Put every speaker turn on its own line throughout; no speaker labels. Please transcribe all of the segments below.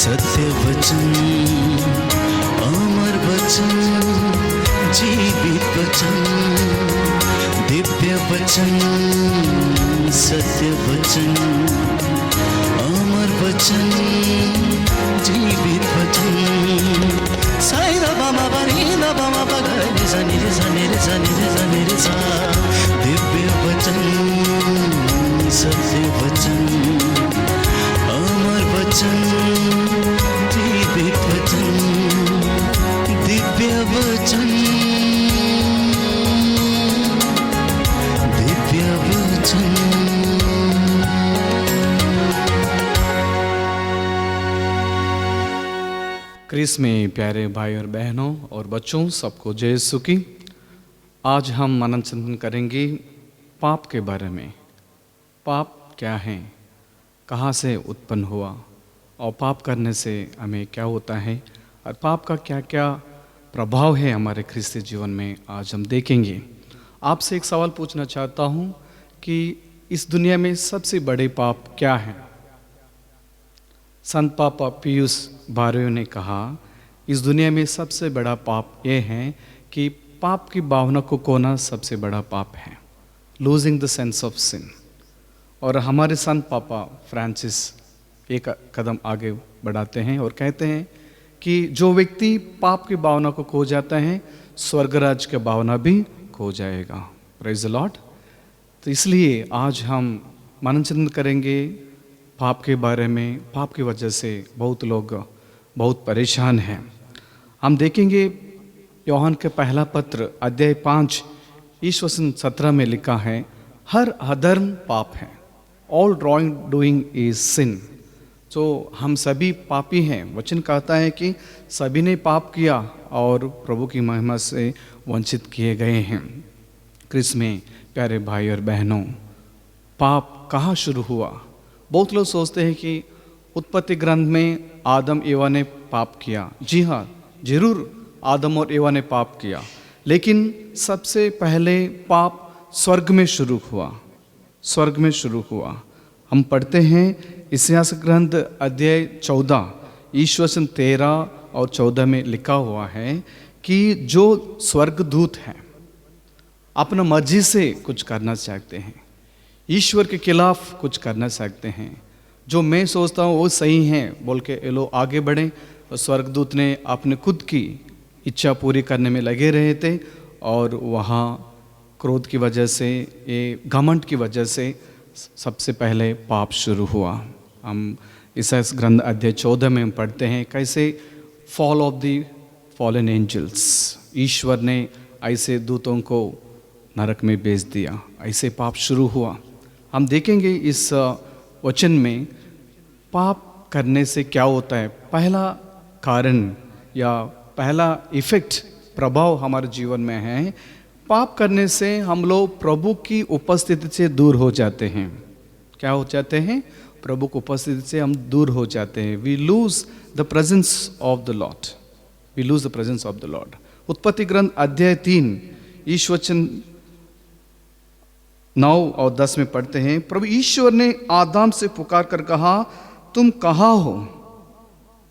सत्य वचन, अमर वचन, जीवित वचन, दिव्य वचन, सत्य वचन, अमर वचन, जीवित वचन। साई दा बामा बनी दा बामा बगरे सा निरे सा निरे सा निरे सा निरे सा। दिव्य वचन, सत्य वचन, अमर वचन, जीवित वचन, दिव्य वचन, दिव्य वचन।
क्रिस में प्यारे भाई और बहनों और बच्चों, सबको जय यीशु की। आज हम मनन चिंतन करेंगे पाप के बारे में। पाप क्या है, कहाँ से उत्पन्न हुआ और पाप करने से हमें क्या होता है और पाप का क्या क्या प्रभाव है हमारे क्रिस्तीय जीवन में, आज हम देखेंगे। आपसे एक सवाल पूछना चाहता हूँ कि इस दुनिया में सबसे बड़े पाप क्या हैं? संत पापा पीयूष भारवी ने कहा, इस दुनिया में सबसे बड़ा पाप ये है कि पाप की भावना को खोना सबसे बड़ा पाप है, losing the sense of sin. और हमारे संत पापा फ्रांसिस एक कदम आगे बढ़ाते हैं और कहते हैं कि जो व्यक्ति पाप की भावना को खो जाता है, स्वर्गराज की भावना भी खो जाएगा। Praise the Lord. तो इसलिए आज हम मनन चिंतन करेंगे पाप के बारे में। पाप की वजह से बहुत लोग बहुत परेशान हैं। हम देखेंगे यूहन्ना के पहला पत्र अध्याय 5 वचन 17 में लिखा है, हर अधर्म पाप है, ऑल रॉन्ग डूइंग इज सिन। तो हम सभी पापी हैं। वचन कहता है कि सभी ने पाप किया और प्रभु की महिमा से वंचित किए गए हैं। क्रिस में प्यारे भाई और बहनों, पाप कहाँ शुरू हुआ? बहुत लोग सोचते हैं कि उत्पत्ति ग्रंथ में आदम एवा ने पाप किया। जी हाँ, जरूर आदम और एवा ने पाप किया, लेकिन सबसे पहले पाप स्वर्ग में शुरू हुआ। स्वर्ग में शुरू हुआ। हम पढ़ते हैं इतिहास ग्रंथ अध्याय 14 वचन 13 और 14 में लिखा हुआ है कि जो स्वर्गदूत हैं अपना मर्जी से कुछ करना चाहते हैं, ईश्वर के खिलाफ कुछ करना चाहते हैं, जो मैं सोचता हूँ वो सही है बोल के ये लोग आगे बढ़े, और स्वर्गदूत ने अपने खुद की इच्छा पूरी करने में लगे रहे थे। और वहाँ क्रोध की वजह से, ये घमंड की वजह से सबसे पहले पाप शुरू हुआ। हम इस ग्रंथ अध्याय 14 में हम पढ़ते हैं कैसे fall of the fallen angels, ईश्वर ने ऐसे दूतों को नरक में भेज दिया, ऐसे पाप शुरू हुआ। हम देखेंगे इस वचन में पाप करने से क्या होता है। पहला कारण या पहला इफेक्ट, प्रभाव हमारे जीवन में है, पाप करने से हम लोग प्रभु की उपस्थिति से दूर हो जाते हैं। क्या हो जाते हैं? प्रभु की उपस्थिति से हम दूर हो जाते हैं। We lose the presence of the Lord, we lose the presence of the Lord. उत्पत्ति ग्रंथ अध्याय 3 वचन 9 और 10 में पढ़ते हैं, प्रभु ईश्वर ने आदम से पुकार कर कहा, तुम कहाँ हो?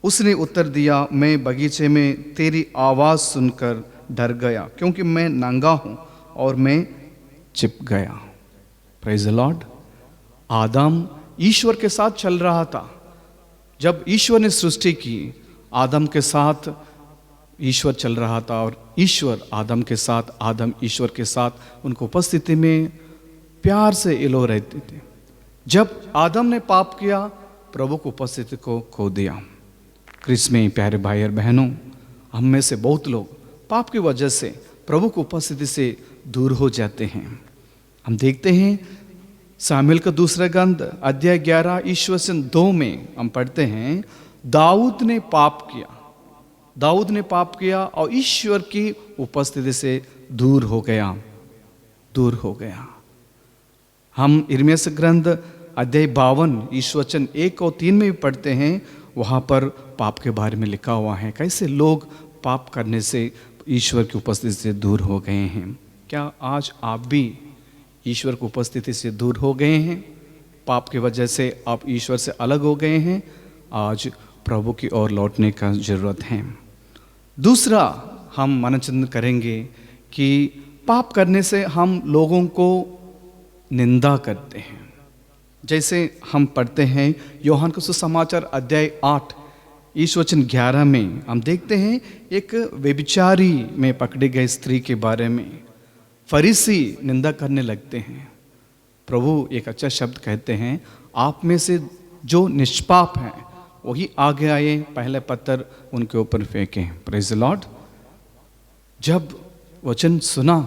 उसने उत्तर दिया, मैं बगीचे में तेरी आवाज़ सुनकर डर गया, क्योंकि मैं नंगा हूँ और मैं छिप गया। Praise the lord. आदम ईश्वर के साथ चल रहा था। जब ईश्वर ने सृष्टि की, आदम के साथ ईश्वर चल रहा था और ईश्वर आदम के साथ, आदम ईश्वर के साथ उनको उपस्थिति में प्यार से ये लोग रहते थे। जब आदम ने पाप किया, प्रभु की उपस्थिति को खो दिया। क्रिस में प्यारे भाई और बहनों, हम में से बहुत लोग पाप की वजह से प्रभु की उपस्थिति से दूर हो जाते हैं। हम देखते हैं सामुएल का दूसरा ग्रंथ अध्याय 11 वचन 2 में हम पढ़ते हैं, दाऊद ने पाप किया, दाऊद ने पाप किया और ईश्वर की उपस्थिति से दूर हो गया, दूर हो गया। हम यिर्मयाह ग्रंथ अध्याय 52 वचन 1 और 3 में भी पढ़ते हैं, वहाँ पर पाप के बारे में लिखा हुआ है कैसे लोग पाप करने से ईश्वर की उपस्थिति से दूर हो गए हैं। क्या आज आप भी ईश्वर की उपस्थिति से दूर हो गए हैं? पाप की वजह से आप ईश्वर से अलग हो गए हैं? आज प्रभु की ओर लौटने का ज़रूरत है। दूसरा हम मननचिंतन करेंगे कि पाप करने से हम लोगों को निंदा करते हैं। जैसे हम पढ़ते हैं यूहन्ना का सुसमाचार अध्याय 8 ईश वचन 11 में हम देखते हैं एक व्यभिचारी में पकड़ी गई स्त्री के बारे में फरीसी निंदा करने लगते हैं। प्रभु एक अच्छा शब्द कहते हैं, आप में से जो निष्पाप हैं वही आगे आए, पहले पत्थर उनके ऊपर फेंकें। Praise the Lord. जब वचन सुना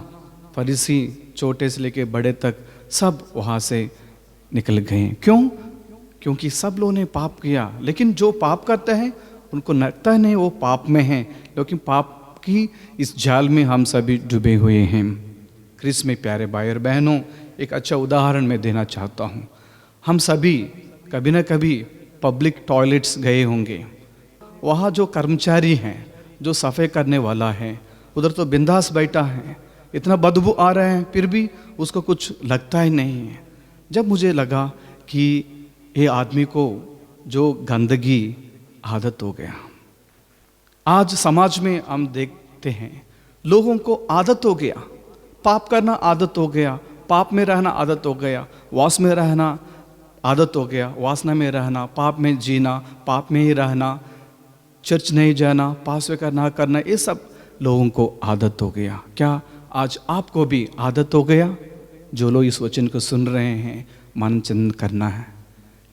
फरीसी छोटे से लेके बड़े तक सब वहाँ से निकल गए। क्यों? क्योंकि सब लोगों ने पाप किया, लेकिन जो पाप करते हैं उनको लगता नहीं वो पाप में हैं, लेकिन पाप की इस जाल में हम सभी डूबे हुए हैं। क्रिस में प्यारे भाई और बहनों, एक अच्छा उदाहरण मैं देना चाहता हूँ। हम सभी कभी ना कभी पब्लिक टॉयलेट्स गए होंगे। वहाँ जो कर्मचारी हैं, जो सफ़ाई करने वाला है, उधर तो बिंदास बैठा है, इतना बदबू आ रहा है फिर भी उसको कुछ लगता ही नहीं है। जब मुझे लगा कि ये आदमी को जो गंदगी आदत हो गया। आज समाज में हम देखते हैं लोगों को आदत हो गया, पाप करना आदत हो गया, पाप में रहना आदत हो गया, वास में रहना आदत हो गया, वासना में रहना, पाप में जीना, पाप में ही रहना, चर्च नहीं जाना, पासवे करना, ये सब लोगों को आदत हो गया। क्या आज आपको भी आदत हो गया? जो लोग इस वचन को सुन रहे हैं, मनन चिंतन करना है।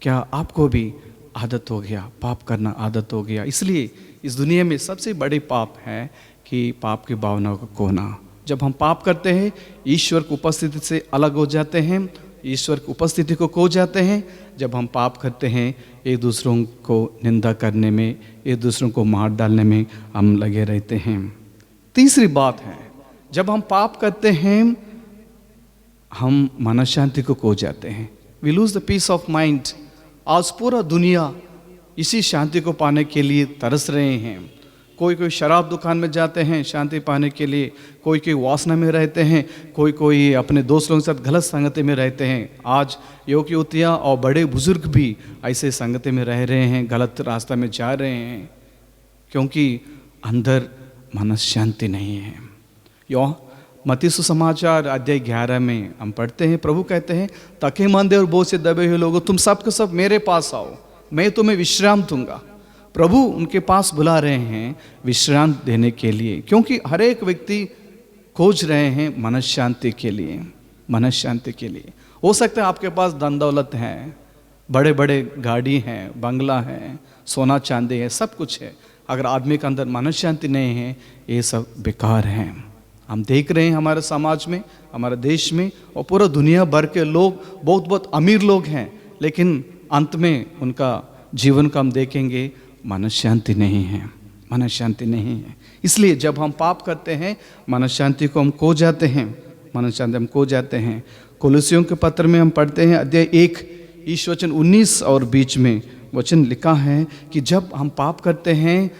क्या आपको भी आदत हो गया, पाप करना आदत हो गया? इसलिए इस दुनिया में सबसे बड़ी पाप है कि पाप की भावना को खोना। जब हम पाप करते हैं ईश्वर की उपस्थिति से अलग हो जाते हैं, ईश्वर की उपस्थिति को खो जाते हैं। जब हम पाप करते हैं एक दूसरों को निंदा करने में, एक दूसरों को मार डालने में हम लगे रहते हैं। तीसरी बात है, जब हम पाप करते हैं हम मनशांति को खो जाते हैं। We lose the peace of mind. आज पूरा दुनिया इसी शांति को पाने के लिए तरस रहे हैं। कोई शराब दुकान में जाते हैं शांति पाने के लिए, कोई वासना में रहते हैं, कोई अपने दोस्तों के साथ गलत संगति में रहते हैं। आज युवतियाँ और बड़े बुजुर्ग भी ऐसे संगति में रह रहे हैं, गलत रास्ता में जा रहे हैं, क्योंकि अंदर मनशांति नहीं है। मत्ती सुसमाचार अध्याय 11 में हम पढ़ते हैं, प्रभु कहते हैं, थके मंदे और बोझ से दबे हुए लोगों, तुम सब के सब मेरे पास आओ, मैं तुम्हें विश्राम दूंगा। प्रभु उनके पास बुला रहे हैं विश्राम देने के लिए, क्योंकि हर एक व्यक्ति खोज रहे हैं मनशांति के लिए। मनशांति के लिए हो सकता है आपके पास धन दौलत है, बड़े बड़े गाड़ी हैं, बंगला है, सोना चांदी है, सब कुछ है, अगर आदमी के अंदर मनशांति नहीं है ये सब बेकार हैं। हम देख रहे हैं हमारे समाज में, हमारे देश में और पूरा दुनिया भर के लोग बहुत अमीर लोग हैं, लेकिन अंत में उनका जीवन का हम देखेंगे मनशांति नहीं है, मनशांति नहीं है। इसलिए जब हम पाप करते हैं मनशांति को हम खो जाते हैं, मनशांति हम खो जाते हैं। कोलोसियों के पत्र में हम पढ़ते हैं अध्याय 1 ईश वचन 19 और बीच में वचन लिखा है कि जब हम पाप करते हैं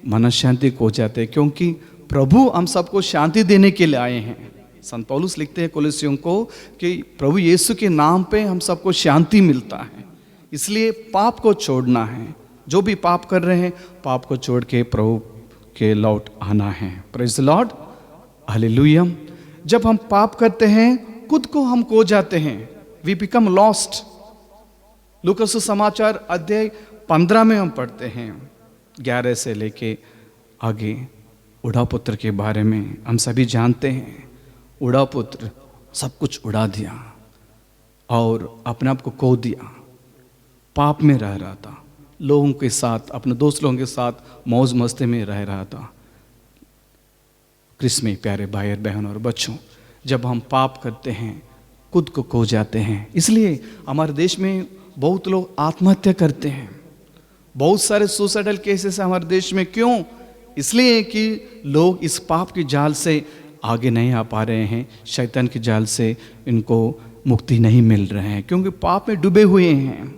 मनशांति खो जाते हैं, क्योंकि प्रभु हम सबको शांति देने के लिए आए हैं। संत पौलुस लिखते हैं कोलोसियों को कि प्रभु यीशु के नाम पे हम सबको शांति मिलता है, इसलिए पाप को छोड़ना है। जो भी पाप कर रहे हैं पाप को छोड़ के प्रभु के लौट आना है। Praise the Lord, hallelujah. जब हम पाप करते हैं खुद को हम खो जाते हैं, वी बिकम लॉस्ट। लूका सुसमाचार अध्याय 15 में हम पढ़ते हैं 11 से लेके आगे उड़ा पुत्र के बारे में हम सभी जानते हैं। उड़ा पुत्र सब कुछ उड़ा दिया और अपने आप को खो दिया, पाप में रह रहा था, लोगों के साथ, अपने दोस्त लोगों के साथ मौज मस्ती में रह रहा था। क्रिस में प्यारे भाई और बहन और बच्चों, जब हम पाप करते हैं खुद को खो जाते हैं। इसलिए हमारे देश में बहुत लोग आत्महत्या करते हैं, बहुत सारे सुसाइडल केसेस हमारे देश में। क्यों? इसलिए कि लोग इस पाप के जाल से आगे नहीं आ पा रहे हैं, शैतान के जाल से इनको मुक्ति नहीं मिल रहे हैं, क्योंकि पाप में डूबे हुए हैं।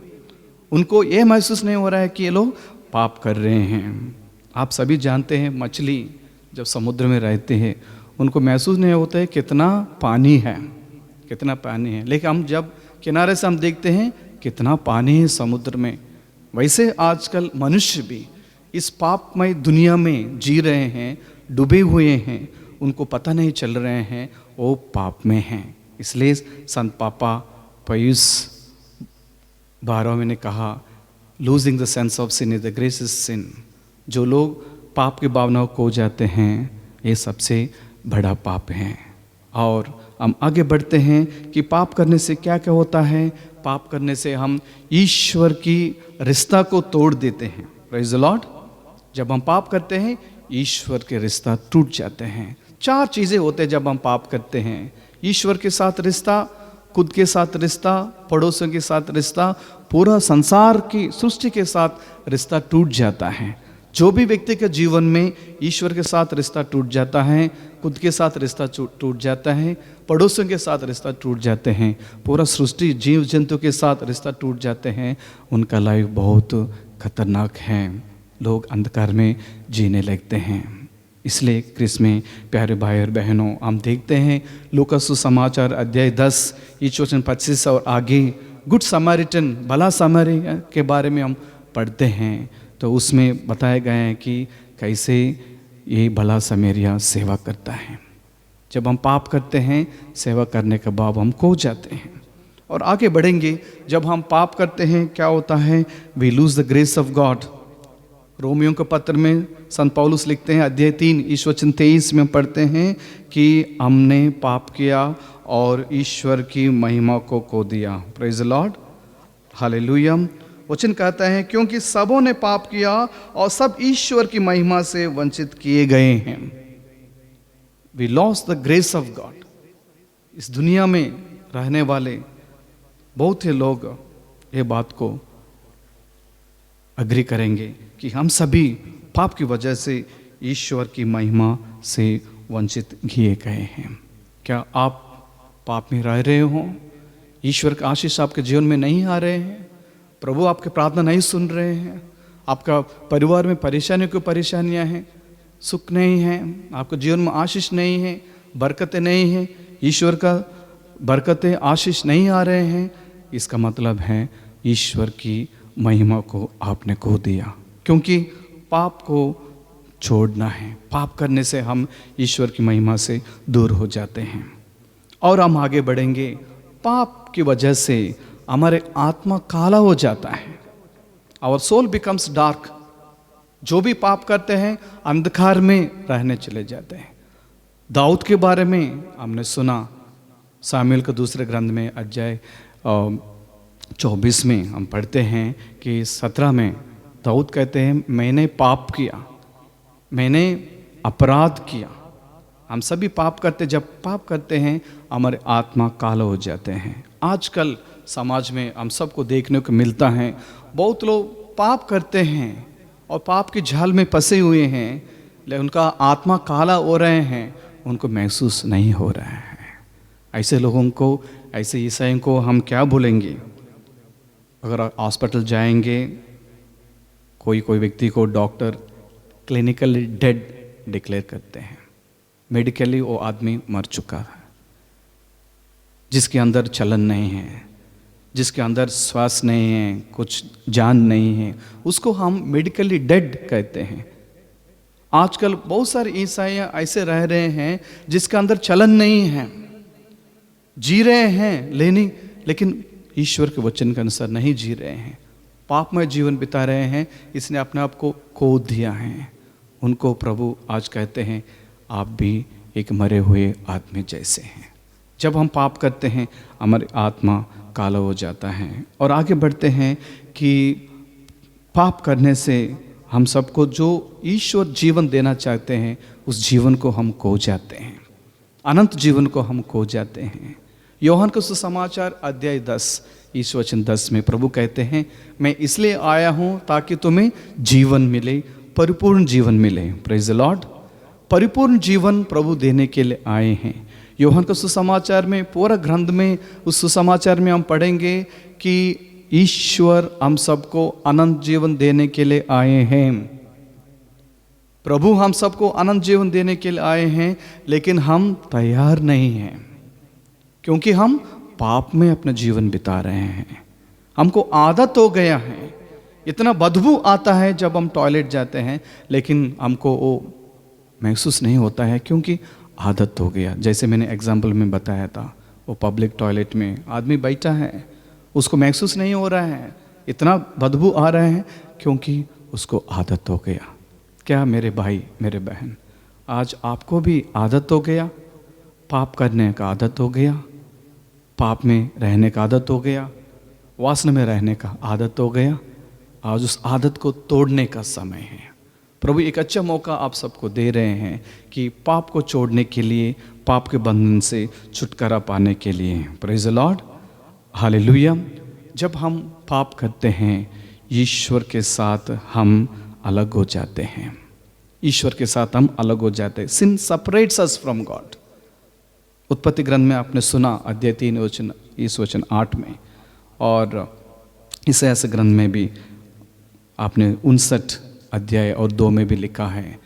उनको ये महसूस नहीं हो रहा है कि ये लोग पाप कर रहे हैं। आप सभी जानते हैं मछली जब समुद्र में रहते हैं उनको महसूस नहीं होता है कितना पानी है, कितना पानी है, लेकिन हम जब किनारे से हम देखते हैं कितना पानी है समुद्र में, वैसे आजकल मनुष्य भी इस पापमय दुनिया में जी रहे हैं, डूबे हुए हैं, उनको पता नहीं चल रहे हैं वो पाप में हैं। इसलिए संत पापा पयुस 12वें ने कहा, losing the sense of sin is the greatest sin. जो लोग पाप की भावनाओं को खो जाते हैं, ये सबसे बड़ा पाप है। और हम आगे बढ़ते हैं कि पाप करने से क्या क्या होता है। पाप करने से हम ईश्वर की रिश्ता को तोड़ देते हैं। Praise the Lord. जब हम पाप करते हैं, ईश्वर के रिश्ता टूट जाते हैं। 4 चीज़ें होते हैं जब हम पाप करते हैं। ईश्वर के साथ रिश्ता, खुद के साथ रिश्ता, पड़ोसियों के साथ रिश्ता, पूरा संसार की सृष्टि के साथ रिश्ता टूट जाता है। जो भी व्यक्ति के जीवन में ईश्वर के साथ रिश्ता टूट जाता है, खुद के साथ रिश्ता टूट जाता है, पड़ोसियों के साथ रिश्ता टूट जाते हैं, पूरा सृष्टि जीव जंतु के साथ रिश्ता टूट जाते हैं, उनका लाइफ बहुत खतरनाक है। लोग अंधकार में जीने लगते हैं। इसलिए क्रिस में प्यारे भाई और बहनों, हम देखते हैं लूका सुसमाचार अध्याय 10 वचन 25 और आगे गुड समारिटन, भला समारिया के बारे में हम पढ़ते हैं। तो उसमें बताया गया है कि कैसे ये भला समारिया सेवा करता है। जब हम पाप करते हैं, सेवा करने के बाद हम खो जाते हैं। और आगे बढ़ेंगे, जब हम पाप करते हैं क्या होता है, we lose the grace of God. रोमियो के पत्र में संत पौलुस लिखते हैं अध्याय 3 वचन 23 में पढ़ते हैं कि हमने पाप किया और ईश्वर की महिमा को खो दिया। Praise the Lord, hallelujah. वचन कहता है क्योंकि सबों ने पाप किया और सब ईश्वर की महिमा से वंचित किए गए हैं। We lost the grace of God. इस दुनिया में रहने वाले बहुत से लोग ये बात को अग्री करेंगे कि हम सभी पाप की वजह से ईश्वर की महिमा से वंचित किए गए हैं। क्या आप पाप में रह रहे हो? ईश्वर का आशीष आपके जीवन में नहीं आ रहे हैं? प्रभु आपकी प्रार्थना नहीं सुन रहे हैं? आपका परिवार में परेशानियां हैं, सुख नहीं है, आपके जीवन में आशीष नहीं है, बरकतें नहीं हैं, ईश्वर का बरकतें आशीष नहीं आ रहे हैं, इसका मतलब है ईश्वर की महिमा को आपने खो दिया। क्योंकि पाप को छोड़ना है। पाप करने से हम ईश्वर की महिमा से दूर हो जाते हैं। और हम आगे बढ़ेंगे, पाप की वजह से हमारे आत्मा काला हो जाता है। Our soul becomes dark. जो भी पाप करते हैं अंधकार में रहने चले जाते हैं। दाऊद के बारे में हमने सुना, सामुएल के दूसरे ग्रंथ में अध्याय 24 में हम पढ़ते हैं कि 17 में दाऊद कहते हैं मैंने पाप किया, मैंने अपराध किया। हम सभी पाप करते, जब पाप करते हैं हमारे आत्मा काला हो जाते हैं। आजकल समाज में हम सबको देखने को मिलता है, बहुत लोग पाप करते हैं और पाप की झाल में फंसे हुए हैं, लेकिन उनका आत्मा काला हो रहे हैं, उनको महसूस नहीं हो रहा है। ऐसे लोगों को, ऐसे ईसाइयों को हम क्या बोलेंगे? अगर हॉस्पिटल जाएंगे, कोई व्यक्ति को डॉक्टर क्लिनिकली डेड डिक्लेयर करते हैं, मेडिकली वो आदमी मर चुका है, जिसके अंदर चलन नहीं है, जिसके अंदर श्वास नहीं है, कुछ जान नहीं है, उसको हम मेडिकली डेड कहते हैं। आजकल बहुत सारे ईसाई ऐसे रह रहे हैं जिसके अंदर चलन नहीं है, जी रहे हैं लेकिन ईश्वर के वचन के अनुसार नहीं जी रहे हैं, पापमय जीवन बिता रहे हैं, इसने अपने आप को खो दिया है। उनको प्रभु आज कहते हैं आप भी एक मरे हुए आदमी जैसे हैं। जब हम पाप करते हैं हमारी आत्मा काला हो जाता है। और आगे बढ़ते हैं कि पाप करने से हम सबको जो ईश्वर जीवन देना चाहते हैं उस जीवन को हम खो जाते हैं, अनंत जीवन को हम खो जाते हैं। यूहन्ना का सुसमाचार अध्याय 10 वचन 10 में प्रभु कहते हैं मैं इसलिए आया हूँ ताकि तुम्हें जीवन मिले, परिपूर्ण जीवन मिले। Praise the Lord. परिपूर्ण जीवन प्रभु देने के लिए आए हैं। यूहन्ना का सुसमाचार में, पूरा ग्रंथ में, उस सुसमाचार में हम पढ़ेंगे कि ईश्वर हम सबको अनंत जीवन देने के लिए आए हैं। प्रभु हम सबको अनंत जीवन देने के लिए आए हैं, लेकिन हम तैयार नहीं हैं, क्योंकि हम पाप में अपना जीवन बिता रहे हैं। हमको आदत हो गया है इतना बदबू आता है जब हम टॉयलेट जाते हैं, लेकिन हमको वो महसूस नहीं होता है क्योंकि आदत हो गया। जैसे मैंने एग्जाम्पल में बताया था, वो पब्लिक टॉयलेट में आदमी बैठा है, उसको महसूस नहीं हो रहा है, इतना बदबू आ रहा है क्योंकि उसको आदत हो गया। क्या मेरे भाई मेरे बहन, आज आपको भी आदत हो गया, पाप करने का आदत हो गया, पाप में रहने का आदत हो गया, वासना में रहने का आदत हो गया। आज उस आदत को तोड़ने का समय है। प्रभु एक अच्छा मौका आप सबको दे रहे हैं कि पाप को छोड़ने के लिए, पाप के बंधन से छुटकारा पाने के लिए। Praise the Lord, hallelujah. जब हम पाप करते हैं, ईश्वर के साथ हम अलग हो जाते हैं, ईश्वर के साथ हम अलग हो जाते हैं। सिन सेपरेट्स अस फ्रॉम गॉड। उत्पत्ति ग्रंथ में आपने सुना, अध्याय 3 वचन, इस वचन 8 में, और इसायास ग्रंथ में भी आपने 59 अध्याय और 2 में भी लिखा है,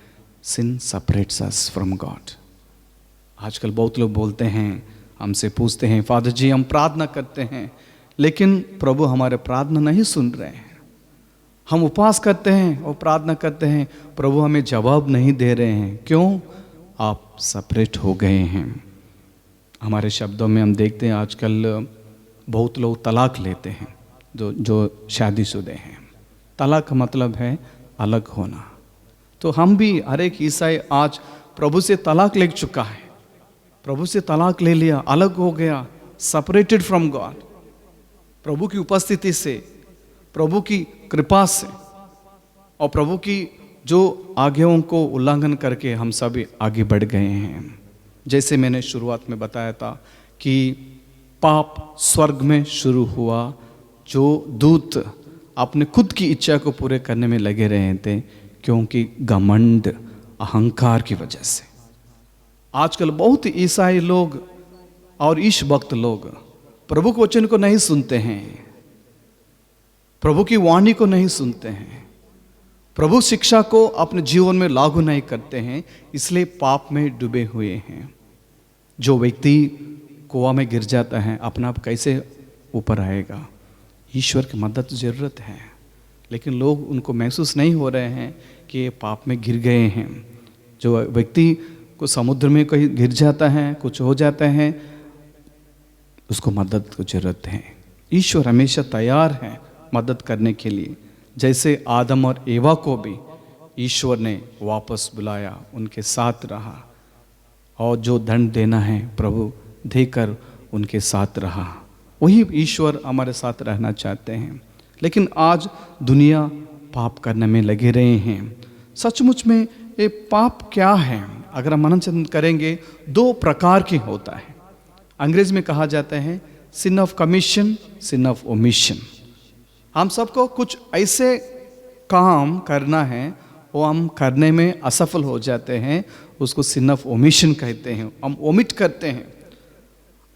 सिन सेपरेट्स अस फ्रॉम गॉड। आजकल बहुत लोग बोलते हैं, हमसे पूछते हैं, फादर जी हम प्रार्थना करते हैं लेकिन प्रभु हमारे प्रार्थना नहीं सुन रहे हैं। हम उपवास करते हैं और प्रार्थना करते हैं, प्रभु हमें जवाब नहीं दे रहे हैं। क्यों? आप सेपरेट हो गए हैं। हमारे शब्दों में हम देखते हैं आजकल बहुत लोग तलाक लेते हैं, जो शादीशुदा हैं। तलाक का मतलब है अलग होना। तो हम भी, हर एक ईसाई आज प्रभु से तलाक ले चुका है, प्रभु से तलाक ले लिया, अलग हो गया, सेपरेटेड फ्रॉम गॉड। प्रभु की उपस्थिति से, प्रभु की कृपा से और प्रभु की जो आज्ञाओं को उल्लंघन करके हम सभी आगे बढ़ गए हैं। जैसे मैंने शुरुआत में बताया था कि पाप स्वर्ग में शुरू हुआ, जो दूत अपने खुद की इच्छा को पूरे करने में लगे रहे थे क्योंकि घमंड, अहंकार की वजह से। आजकल बहुत ईसाई लोग और ईश भक्त लोग प्रभु के वचन को नहीं सुनते हैं, प्रभु की वाणी को नहीं सुनते हैं, प्रभु शिक्षा को अपने जीवन में लागू नहीं करते हैं, इसलिए पाप में डूबे हुए हैं। जो व्यक्ति कुआं में गिर जाता है, अपना आप कैसे ऊपर आएगा? ईश्वर की मदद की ज़रूरत है, लेकिन लोग उनको महसूस नहीं हो रहे हैं कि ये पाप में गिर गए हैं। जो व्यक्ति को समुद्र में कहीं गिर जाता है, कुछ हो जाता है, उसको मदद की ज़रूरत है। ईश्वर हमेशा तैयार है मदद करने के लिए। जैसे आदम और एवा को भी ईश्वर ने वापस बुलाया, उनके साथ रहा, और जो दंड देना है प्रभु देकर उनके साथ रहा। वही ईश्वर हमारे साथ रहना चाहते हैं। लेकिन आज दुनिया पाप करने में लगे रहे हैं। सचमुच में ये पाप क्या है? अगर हम मनन करेंगे, 2 प्रकार की होता है। अंग्रेज में कहा जाता है sin of commission, sin of omission. हम सबको कुछ ऐसे काम करना है, वो हम करने में असफल हो जाते हैं, उसको सिन ऑफ ओमिशन कहते हैं। हम ओमिट करते हैं,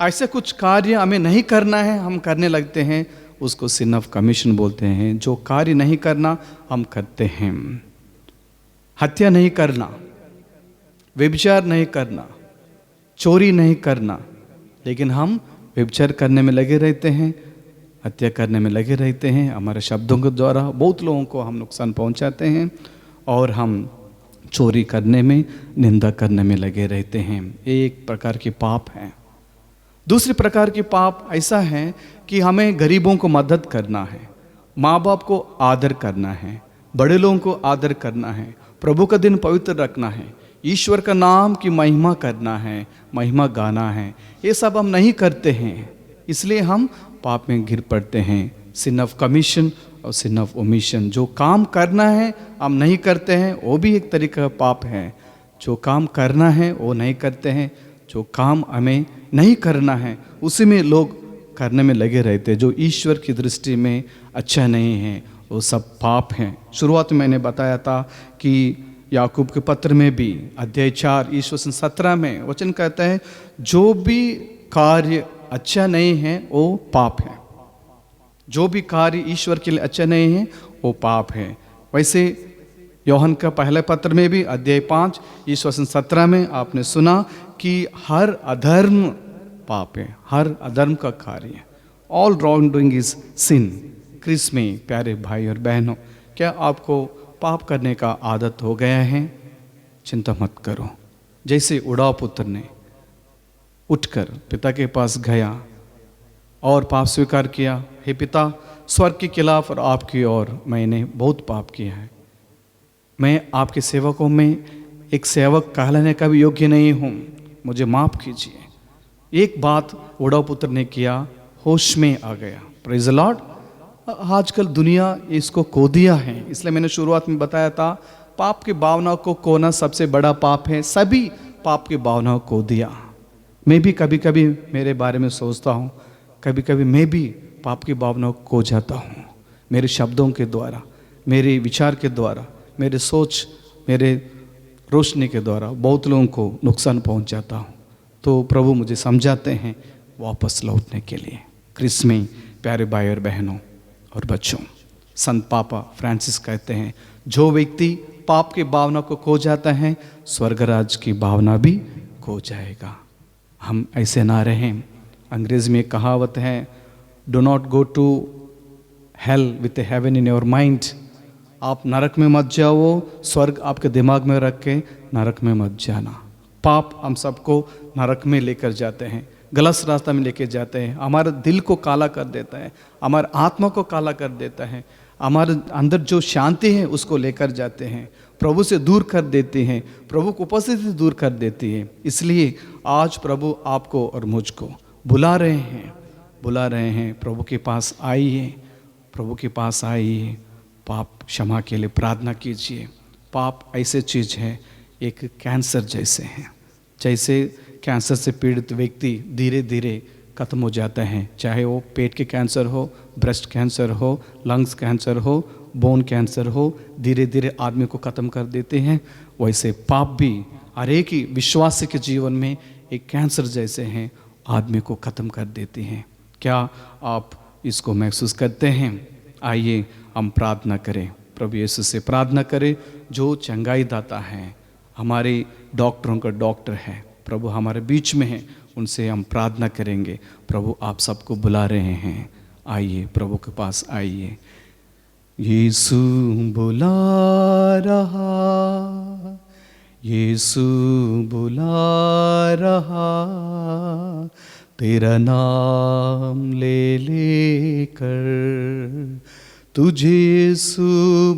ऐसे कुछ कार्य हमें नहीं करना है, हम करने लगते हैं, उसको सिन ऑफ कमीशन बोलते हैं। जो कार्य नहीं करना हम करते हैं। हत्या नहीं करना, व्यभिचार नहीं करना, चोरी नहीं करना, लेकिन हम व्यभिचार करने में लगे रहते हैं, हत्या करने में लगे रहते हैं। हमारे शब्दों के द्वारा बहुत लोगों को हम नुकसान पहुंचाते हैं, और हम चोरी करने में, निंदा करने में लगे रहते हैं। एक प्रकार की पाप है। दूसरी प्रकार की पाप ऐसा है कि हमें गरीबों को मदद करना है, माँ बाप को आदर करना है, बड़े लोगों को आदर करना है, प्रभु का दिन पवित्र रखना है, ईश्वर का नाम की महिमा करना है, महिमा गाना है। ये सब हम नहीं करते हैं, इसलिए हम पाप में गिर पड़ते हैं। सिन ऑफ कमीशन और सिन ऑफ ओमिशन। जो काम करना है हम नहीं करते हैं, वो भी एक तरीका का पाप है। जो काम करना है वो नहीं करते हैं, जो काम हमें नहीं करना है उसी में लोग करने में लगे रहते हैं, जो ईश्वर की दृष्टि में अच्छा नहीं है, वो सब पाप हैं। शुरुआत में मैंने बताया था कि याकूब के पत्र में भी अध्याय 4 ईश्वर 17 में वचन कहता है, जो भी कार्य अच्छा नहीं है वो पाप है। जो भी कार्य ईश्वर के लिए अच्छा नहीं है वो पाप है। वैसे योहन का पहले पत्र में भी अध्याय 5 ईश्वर 17 में आपने सुना कि हर अधर्म पाप है, हर अधर्म का कार्य, all wrong doing is sin. Christ में प्यारे भाई और बहनों, क्या आपको पाप करने का आदत हो गया है? चिंता मत करो। जैसे उड़ाव पुत्र ने उठकर पिता के पास गया और पाप स्वीकार किया, हे पिता, स्वर्ग के खिलाफ और आपकी ओर मैंने बहुत पाप किया है, मैं आपके सेवकों में एक सेवक कहलाने का भी योग्य नहीं हूँ, मुझे माफ़ कीजिए। एक बात उड़ाव पुत्र ने किया, होश में आ गया। Praise the Lord. आजकल दुनिया इसको खो दिया है, इसलिए मैंने शुरुआत में बताया था पाप की भावना को खोना सबसे बड़ा पाप है। सभी पाप की भावनाओं को दिया। मैं भी कभी कभी मेरे बारे में सोचता हूँ, कभी कभी मैं भी पाप की भावनाओं को खो जाता हूँ। मेरे शब्दों के द्वारा, मेरे विचार के द्वारा, मेरे सोच, मेरे रोशनी के द्वारा बहुत लोगों को नुकसान पहुँच जाता हूँ। तो प्रभु मुझे समझाते हैं वापस लौटने के लिए। क्रिस में प्यारे भाई और बहनों और बच्चों, संत पापा फ्रांसिस कहते हैं, जो व्यक्ति पाप की भावना को खो जाता है, स्वर्गराज की भावना भी खो जाएगा। हम ऐसे ना रहें। अंग्रेज़ी में एक कहावत है, do not go to hell with a heaven in your mind. आप नरक में मत जाओ, स्वर्ग आपके दिमाग में रख के नरक में मत जाना। पाप हम सबको नरक में लेकर जाते हैं, गलत रास्ता में लेके जाते हैं, हमारे दिल को काला कर देता है, हमारे आत्मा को काला कर देता है, हमारे अंदर जो शांति है उसको लेकर जाते हैं, प्रभु से दूर कर देते हैं, प्रभु की उपस्थिति से दूर कर देती है। इसलिए आज प्रभु आपको और मुझको बुला रहे हैं, प्रभु के पास आइए, प्रभु के पास आइए, पाप क्षमा के लिए प्रार्थना कीजिए। पाप ऐसे चीज़ है, एक कैंसर जैसे हैं। जैसे कैंसर से पीड़ित व्यक्ति धीरे धीरे खत्म हो जाता है, चाहे वो पेट के कैंसर हो, ब्रेस्ट कैंसर हो, लंग्स कैंसर हो, बोन कैंसर हो, धीरे धीरे आदमी को ख़त्म कर देते हैं। वैसे पाप भी हर एक ही विश्वासी के जीवन में एक कैंसर जैसे हैं, आदमी को ख़त्म कर देते हैं। क्या आप इसको महसूस करते हैं? आइए हम प्रार्थना करें, प्रभु यीशु से प्रार्थना करें जो चंगाई दाता है, हमारे डॉक्टरों का डॉक्टर है, प्रभु हमारे बीच में है, उनसे हम प्रार्थना करेंगे। प्रभु आप सबको बुला रहे हैं, आइए प्रभु के पास आइए। यीशु बुला रहा, यीशु बुला रहा, तेरा नाम ले लेकर तुझे यीशु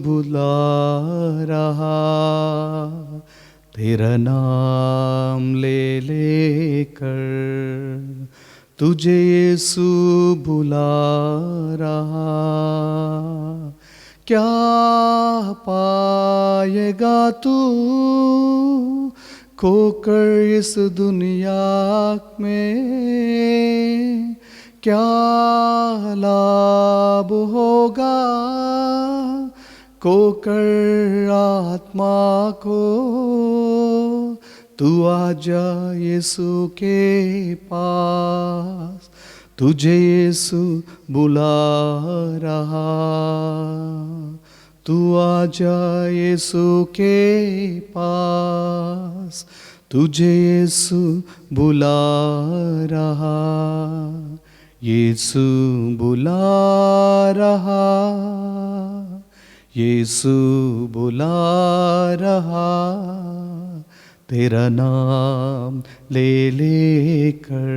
बुला रहा, तेरा नाम ले लेकर तुझे यीशु बुला रहा। क्या पाएगा तू खोकर इस दुनिया में, क्या लाभ होगा खोकर आत्मा को। तू आजा यीशु के पास, तुझे यीशु बुला रहा। तू आजा यीशु के पास, तुझे यीशु बुला रहा। यीशु बुला रहा, यीशु बुला रहा, तेरा नाम ले लेकर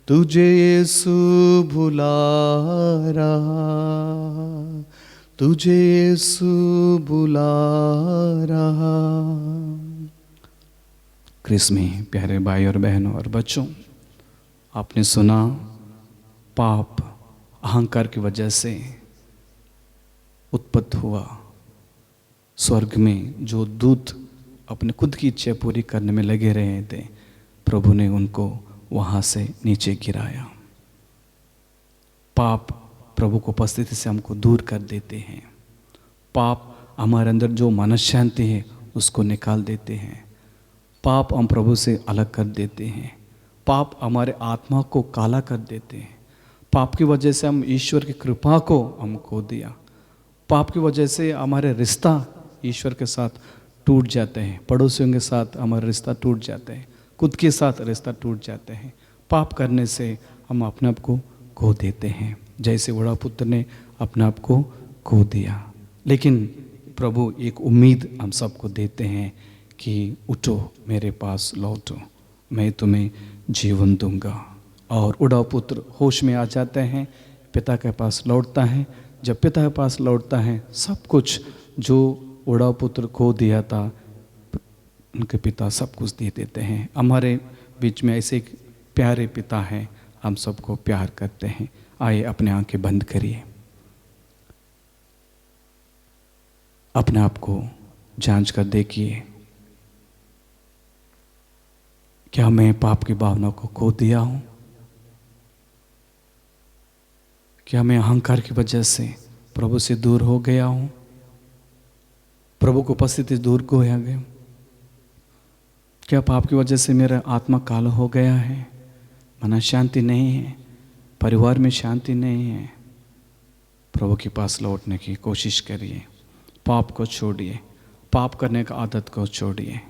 तुझे यीशु बुला रहा, तुझे यीशु बुला रहा। क्रिस में प्यारे भाई और बहनों और बच्चों, आपने सुना पाप अहंकार की वजह से उत्पत्ति हुआ। स्वर्ग में जो दूत अपने खुद की इच्छा पूरी करने में लगे रहे थे, प्रभु ने उनको वहाँ से नीचे गिराया। पाप प्रभु को उपस्थिति से हमको दूर कर देते हैं। पाप हमारे अंदर जो मनशांति है उसको निकाल देते हैं। पाप हम प्रभु से अलग कर देते हैं। पाप हमारे आत्मा को काला कर देते हैं। पाप की वजह से हम ईश्वर की कृपा को हम खो दिया। पाप की वजह से हमारे रिश्ता ईश्वर के साथ टूट जाते हैं, पड़ोसियों के साथ हमारे रिश्ता टूट जाते हैं, खुद के साथ रिश्ता टूट जाते हैं। पाप करने से हम अपने आप को खो देते हैं। जैसे बड़ा पुत्र ने अपने आप को खो दिया। लेकिन प्रभु एक उम्मीद हम सबको देते हैं कि उठो मेरे पास लौटो, मैं तुम्हें जीवन दूंगा। और उड़ा पुत्र होश में आ जाते हैं, पिता के पास लौटता है। जब पिता के पास लौटता है, सब कुछ जो उड़ा पुत्र खो दिया था उनके पिता सब कुछ दे देते हैं। हमारे बीच में ऐसे एक प्यारे पिता हैं, हम सबको प्यार करते हैं। आइए अपने आंखें बंद करिए, अपने आप को जांच कर देखिए, क्या मैं पाप की भावना को खो दिया हूं? क्या मैं अहंकार की वजह से प्रभु से दूर हो गया हूं? प्रभु को उपस्थिति दूर को हो गया? क्या पाप की वजह से मेरा आत्मा काल हो गया है? मन शांति नहीं है, परिवार में शांति नहीं है। प्रभु के पास लौटने की कोशिश करिए, पाप को छोड़िए, पाप करने का आदत को छोड़िए।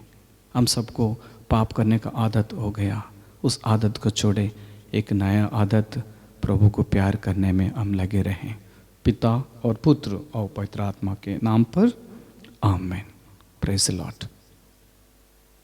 हम सबको पाप करने का आदत हो गया, उस आदत को छोड़े, एक नया आदत प्रभु को प्यार करने में हम लगे रहें। पिता और पुत्र और पवित्र आत्मा के नाम पर आमीन। Praise the Lord.